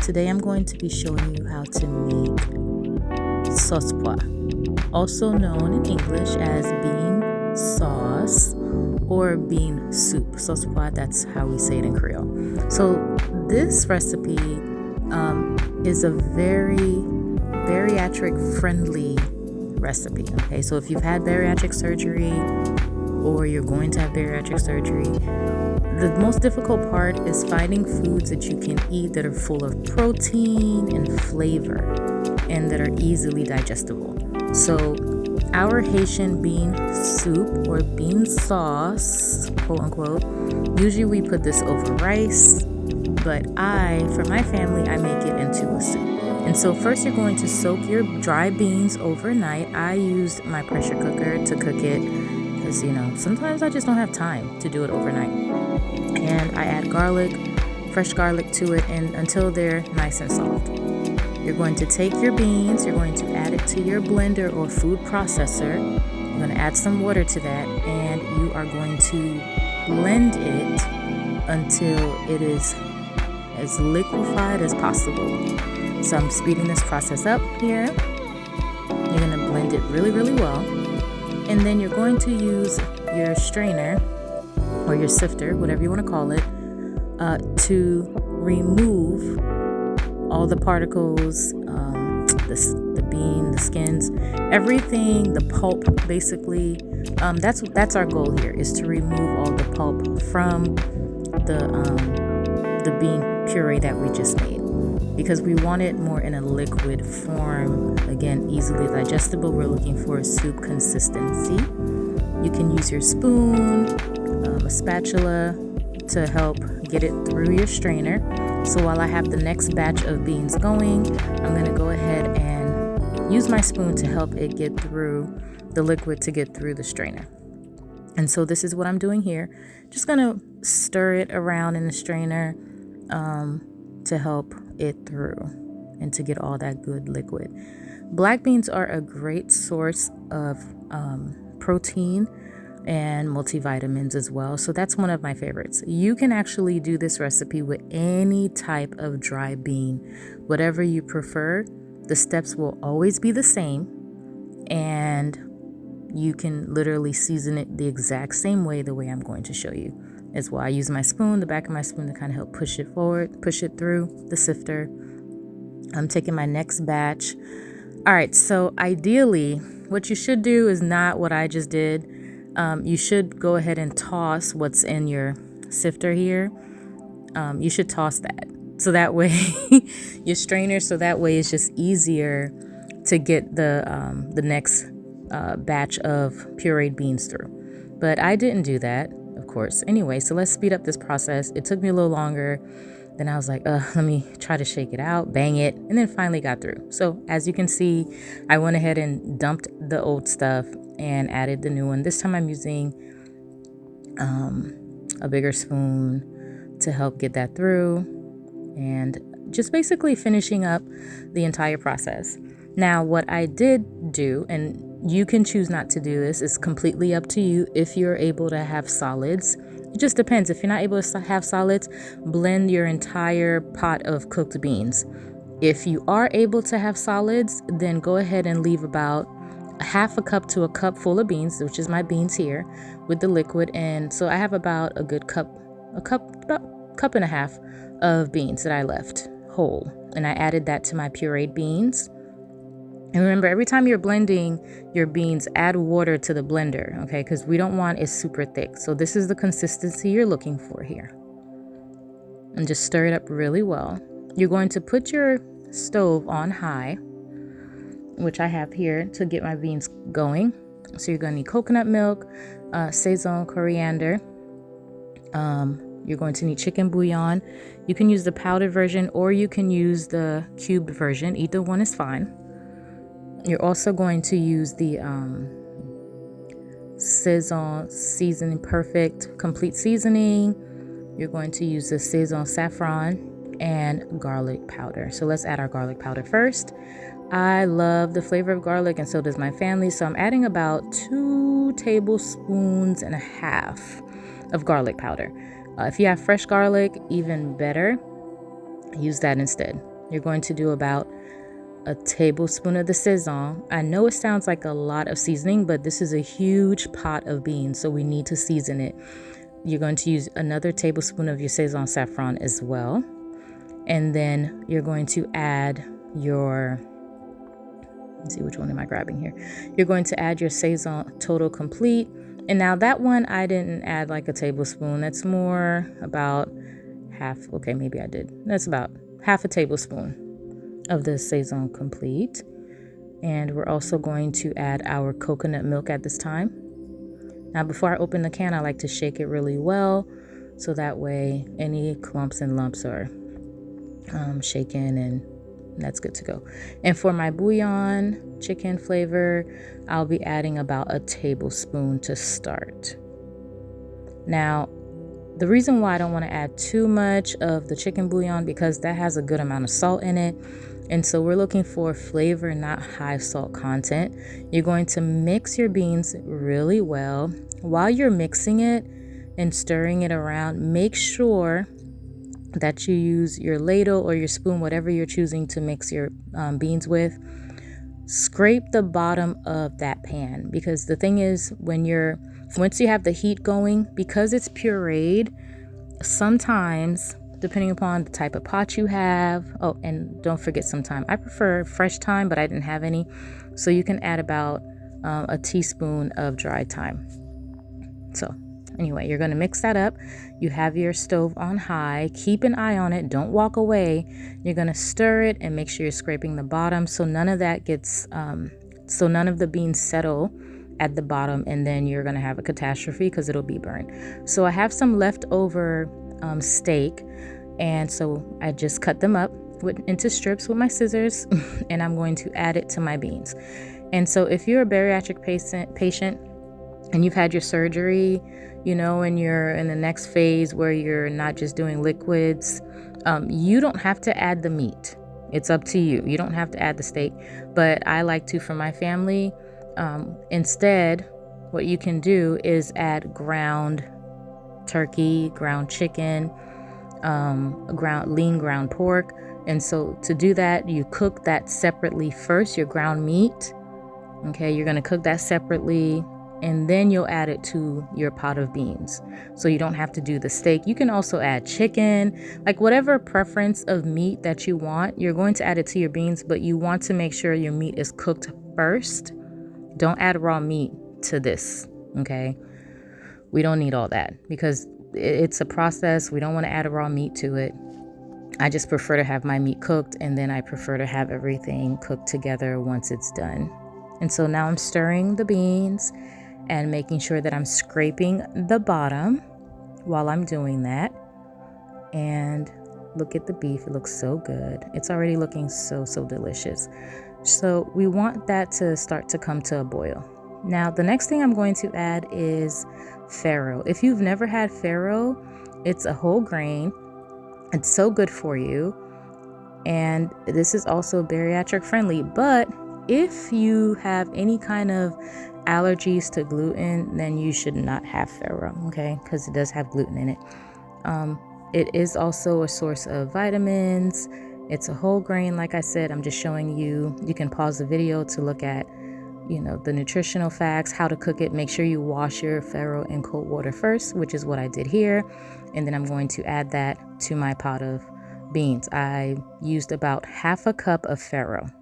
Today I'm going to be showing you how to make sauce pois, also known in English as bean sauce or bean soup. Sauce pois, that's how we say it in Creole. So this recipe is a very bariatric friendly recipe. Okay, so if you've had bariatric surgery or you're going to have bariatric surgery, the most difficult part is finding foods that you can eat that are full of protein and flavor and that are easily digestible. So our Haitian bean soup or bean sauce, quote unquote, usually we put this over rice, but for my family, I make it into a soup. And so first you're going to soak your dry beans overnight. I used my pressure cooker to cook it because, sometimes I just don't have time to do it overnight. And I add garlic, fresh garlic to it and until they're nice and soft. You're going to take your beans, you're going to add it to your blender or food processor. You're going to add some water to that and you are going to blend it until it is as liquefied as possible. So I'm speeding this process up here. You're going to blend it really, really well. And then you're going to use your strainer or your sifter, whatever you want to call it, to remove all the particles, the bean, the skins, everything, the pulp, basically. That's our goal here, is to remove all the pulp from the bean puree that we just made, because we want it more in a liquid form. Again, easily digestible. We're looking for a soup consistency. You can use your spoon, a spatula to help get it through your strainer. So while I have the next batch of beans going, I'm going to go ahead and use my spoon to help it get through the liquid, to get through the strainer. And so this is what I'm doing here. Just going to stir it around in the strainer to help it through and to get all that good liquid. Black beans are a great source of protein and multivitamins as well. So that's one of my favorites. You can actually do this recipe with any type of dry bean, whatever you prefer. The steps will always be the same, and you can literally season it the exact same way, the way I'm going to show you as well. I use my spoon, the back of my spoon, to kind of help push it forward, push it through the sifter. I'm taking my next batch. All right, so ideally, what you should do is not what I just did. You should go ahead and toss what's in your sifter here. You should toss that. So that way, your strainer, so that way it's just easier to get the next batch of pureed beans through. But I didn't do that, of course. Anyway, so let's speed up this process. It took me a little longer. Then I was like, let me try to shake it out, bang it, and then finally got through. So as you can see, I went ahead and dumped the old stuff and added the new one. This time I'm using a bigger spoon to help get that through, and just basically finishing up the entire process. Now, what I did do, and you can choose not to do this, it's completely up to you if you're able to have solids. It just depends. If you're not able to have solids, blend your entire pot of cooked beans. If you are able to have solids, then go ahead and leave about half a cup to a cup full of beans, which is my beans here, with the liquid. And so I have about a good cup and a half of beans that I left whole. And I added that to my pureed beans. And remember, every time you're blending your beans, add water to the blender, okay? Because we don't want it super thick. So this is the consistency you're looking for here. And just stir it up really well. You're going to put your stove on high, which I have here to get my beans going. So you're going to need coconut milk, sazon, coriander. You're going to need chicken bouillon. You can use the powdered version or you can use the cubed version. Either one is fine. You're also going to use the Saison Seasoning Perfect Complete Seasoning. You're going to use the Saison Saffron and garlic powder. So let's add our garlic powder first. I love the flavor of garlic, and so does my family. So I'm adding about 2 tablespoons and a half of garlic powder. If you have fresh garlic, even better. Use that instead. You're going to do about a tablespoon of the Sazon. I know it sounds like a lot of seasoning, but this is a huge pot of beans, so we need to season it. You're going to use another tablespoon of your Sazon saffron as well. And then you're going to add your, let's see, which one am I grabbing here? You're going to add your Sazon Total Complete. And now that one, I didn't add like a tablespoon. That's more about half. Okay, maybe I did. That's about half a tablespoon of the Sazon Complete. And we're also going to add our coconut milk at this time. Now, before I open the can, I like to shake it really well, so that way any clumps and lumps are shaken, and that's good to go. And for my bouillon chicken flavor, I'll be adding about a tablespoon to start. Now, the reason why I don't want to add too much of the chicken bouillon, because that has a good amount of salt in it. And so we're looking for flavor, not high salt content. You're going to mix your beans really well. While you're mixing it and stirring it around, make sure that you use your ladle or your spoon, whatever you're choosing to mix your beans with. Scrape the bottom of that pan, because the thing is, once you have the heat going, because it's pureed, sometimes, depending upon the type of pot you have, oh, and don't forget some thyme. I prefer fresh thyme, but I didn't have any, so you can add about a teaspoon of dried thyme. So anyway, you're going to mix that up. You have your stove on high. Keep an eye on it. Don't walk away. You're going to stir it and make sure you're scraping the bottom, so none of that gets, so none of the beans settle at the bottom, and then you're going to have a catastrophe because it'll be burnt. So I have some leftover steak, and so I just cut them up into strips with my scissors, and I'm going to add it to my beans. And so if you're a bariatric patient and you've had your surgery, and you're in the next phase where you're not just doing liquids, you don't have to add the meat. It's up to you. You don't have to add the steak, but I like to for my family. Instead, what you can do is add ground turkey, ground chicken, lean ground pork. And so to do that, you cook that separately first, your ground meat. Okay, you're going to cook that separately, and then you'll add it to your pot of beans. So you don't have to do the steak. You can also add chicken, like whatever preference of meat that you want, you're going to add it to your beans, but you want to make sure your meat is cooked first. Don't add raw meat to this, okay? We don't need all that because it's a process. We don't want to add a raw meat to it. I just prefer to have my meat cooked, and then I prefer to have everything cooked together once it's done. And so now I'm stirring the beans and making sure that I'm scraping the bottom while I'm doing that. And look at the beef. It looks so good. It's already looking so delicious. So we want that to start to come to a boil. Now, the next thing I'm going to add is farro. If you've never had farro, it's a whole grain. It's so good for you. And this is also bariatric friendly. But if you have any kind of allergies to gluten, then you should not have farro, okay? Because it does have gluten in it. It is also a source of vitamins. It's a whole grain. Like I said, I'm just showing you. You can pause the video to look at, the nutritional facts, how to cook it. Make sure you wash your farro in cold water first, which is what I did here. And then I'm going to add that to my pot of beans. I used about half a cup of farro.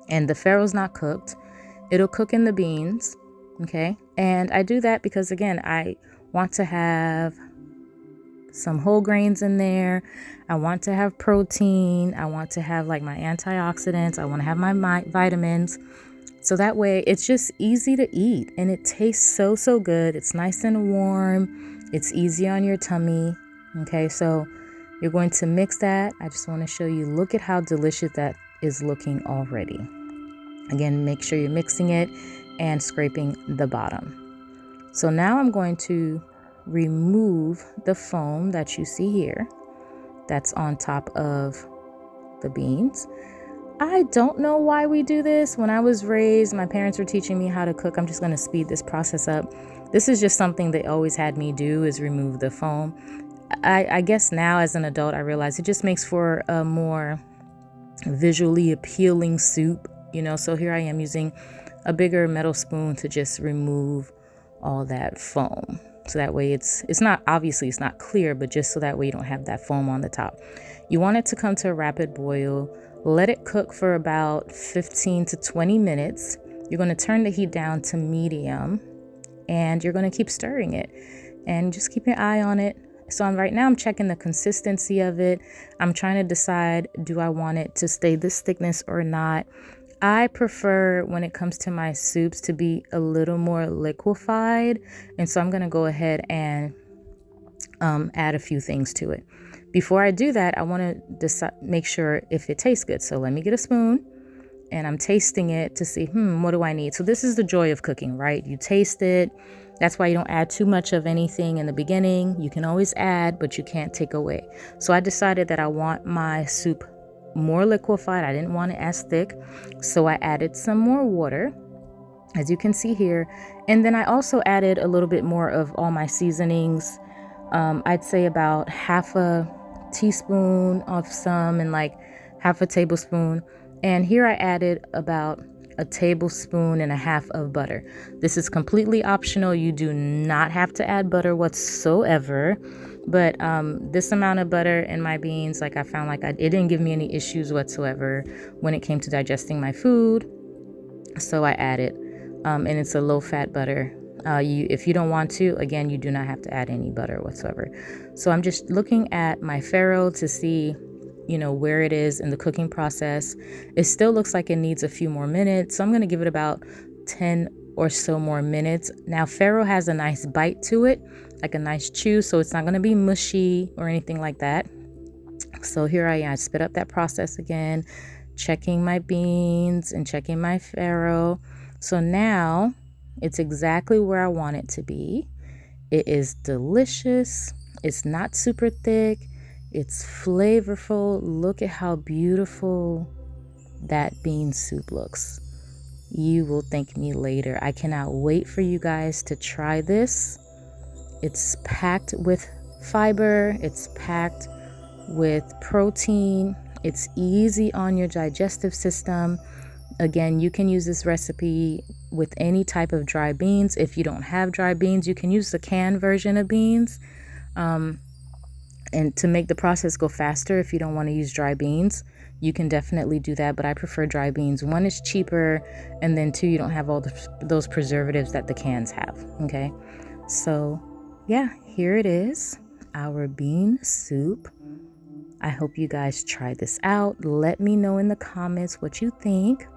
And the farro's not cooked. It'll cook in the beans, okay? And I do that because, again, I want to have some whole grains in there. I want to have protein. I want to have like my antioxidants. I want to have my vitamins. So that way it's just easy to eat, and it tastes so good. It's nice and warm. It's easy on your tummy, okay? So you're going to mix that. I just want to show you, look at how delicious that is looking already. Again, make sure you're mixing it and scraping the bottom. So now I'm going to remove the foam that you see here that's on top of the beans. I don't know why we do this. When I was raised, my parents were teaching me how to cook. I'm just going to speed this process up. This is just something they always had me do, is remove the foam. I guess now as an adult, I realize it just makes for a more visually appealing soup, so here I am using a bigger metal spoon to just remove all that foam. So that way it's not, obviously it's not clear, but just so that way you don't have that foam on the top. You want it to come to a rapid boil. Let it cook for about 15 to 20 minutes. You're going to turn the heat down to medium, and you're going to keep stirring it and just keep your eye on it. So right now I'm checking the consistency of it. I'm trying to decide, do I want it to stay this thickness or not? I prefer, when it comes to my soups, to be a little more liquefied. And so I'm going to go ahead and add a few things to it. Before I do that, I want to make sure if it tastes good. So let me get a spoon, and I'm tasting it to see, what do I need? So this is the joy of cooking, right? You taste it. That's why you don't add too much of anything in the beginning. You can always add, but you can't take away. So I decided that I want my soup more liquefied. I didn't want it as thick. So I added some more water, as you can see here. And then I also added a little bit more of all my seasonings. I'd say about half a teaspoon of some and like half a tablespoon. And here I added about a tablespoon and a half of butter. This is completely optional. You do not have to add butter whatsoever. But this amount of butter in my beans, like I found like it didn't give me any issues whatsoever when it came to digesting my food. So I added, and it's a low-fat butter. If you don't want to, again, you do not have to add any butter whatsoever. So I'm just looking at my farro to see, where it is in the cooking process. It still looks like it needs a few more minutes. So I'm going to give it about 10 or so more minutes. Now, farro has a nice bite to it, like a nice chew. So it's not going to be mushy or anything like that. So here I sped up that process again, checking my beans and checking my farro. So now it's exactly where I want it to be. It is delicious. It's not super thick. It's flavorful. Look at how beautiful that bean soup looks. You will thank me later. I cannot wait for you guys to try this. It's packed with fiber. It's packed with protein. It's easy on your digestive system. Again, you can use this recipe with any type of dry beans. If you don't have dry beans, you can use the canned version of beans. And to make the process go faster, if you don't want to use dry beans, you can definitely do that. But I prefer dry beans. One, is cheaper, and then two, you don't have all those preservatives that the cans have. Okay, so yeah, here it is, our bean soup. I hope you guys try this out. Let me know in the comments what you think.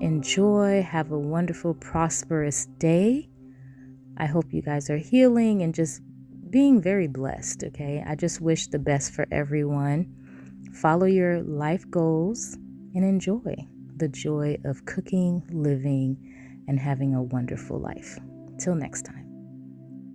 Enjoy. Have a wonderful, prosperous day. I hope you guys are healing and just being very blessed, okay? I just wish the best for everyone. Follow your life goals and enjoy the joy of cooking, living, and having a wonderful life. Till next time.